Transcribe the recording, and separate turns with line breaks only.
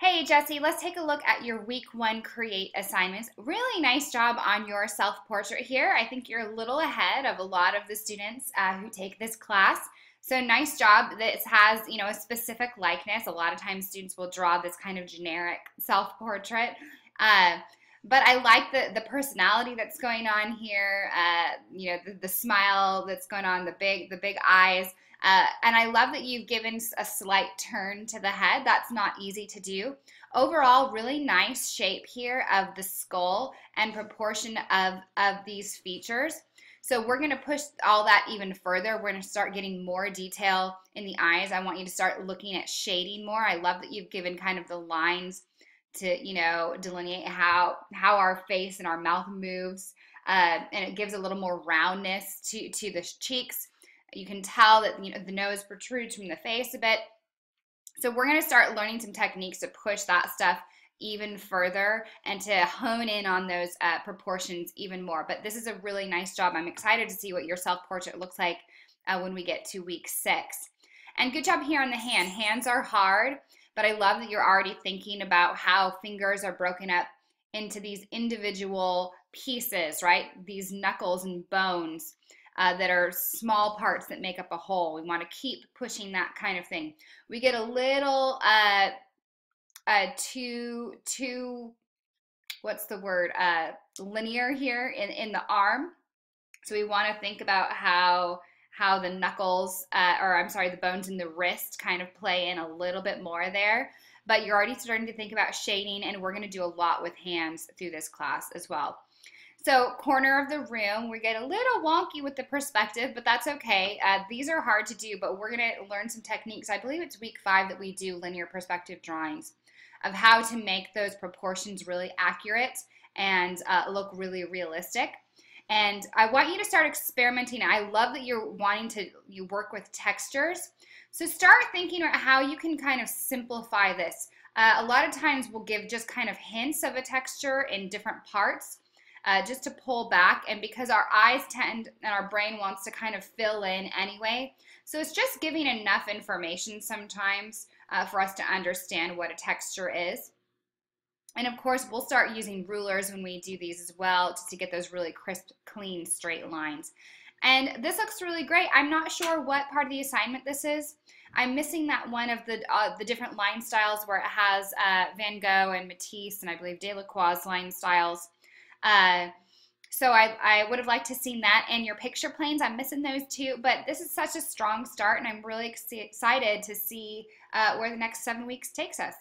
Hey Jesse, let's take a look at your week one create assignments. Really nice job on your self-portrait here. I think you're a little ahead of a lot of the students who take this class. So nice job. This has, a specific likeness. A lot of times students will draw this kind of generic self-portrait. Uh, but I like the personality that's going on here. The smile that's going on, the big eyes. And I love that you've given a slight turn to the head. That's not easy to do. Overall, really nice shape here of the skull and proportion of these features. So we're going to push all that even further. We're going to start getting more detail in the eyes. I want you to start looking at shading more. I love that you've given kind of the lines to, delineate how our face and our mouth moves. And it gives a little more roundness to the cheeks. You can tell that the nose protrudes from the face a bit. So we're going to start learning some techniques to push that stuff even further and to hone in on those proportions even more. But this is a really nice job. I'm excited to see what your self-portrait looks like when we get to week 6. And good job here on the hand. Hands are hard, but I love that you're already thinking about how fingers are broken up into these individual pieces, right? These knuckles and bones. That are small parts that make up a whole. We want to keep pushing that kind of thing. We get a little what's the word, linear here in the arm. So we want to think about how the knuckles, the bones in the wrist kind of play in a little bit more there. But you're already starting to think about shading, and we're going to do a lot with hands through this class as well. So corner of the room, we get a little wonky with the perspective, but that's okay. These are hard to do, but we're going to learn some techniques. I believe it's week 5 that we do linear perspective drawings of how to make those proportions really accurate and look really realistic. And I want you to start experimenting. I love that you're wanting to work with textures. So start thinking about how you can kind of simplify this. A lot of times we'll give just kind of hints of a texture in different parts. Just to pull back, and because our eyes tend and our brain wants to kind of fill in anyway. So it's just giving enough information sometimes for us to understand what a texture is. And of course, we'll start using rulers when we do these as well, just to get those really crisp, clean, straight lines. And this looks really great. I'm not sure what part of the assignment this is. I'm missing that one of the different line styles where it has Van Gogh and Matisse and I believe Delacroix's line styles. So I would have liked to have seen that, and your picture planes, I'm missing those too, but this is such a strong start, and I'm really excited to see where the next 7 weeks takes us.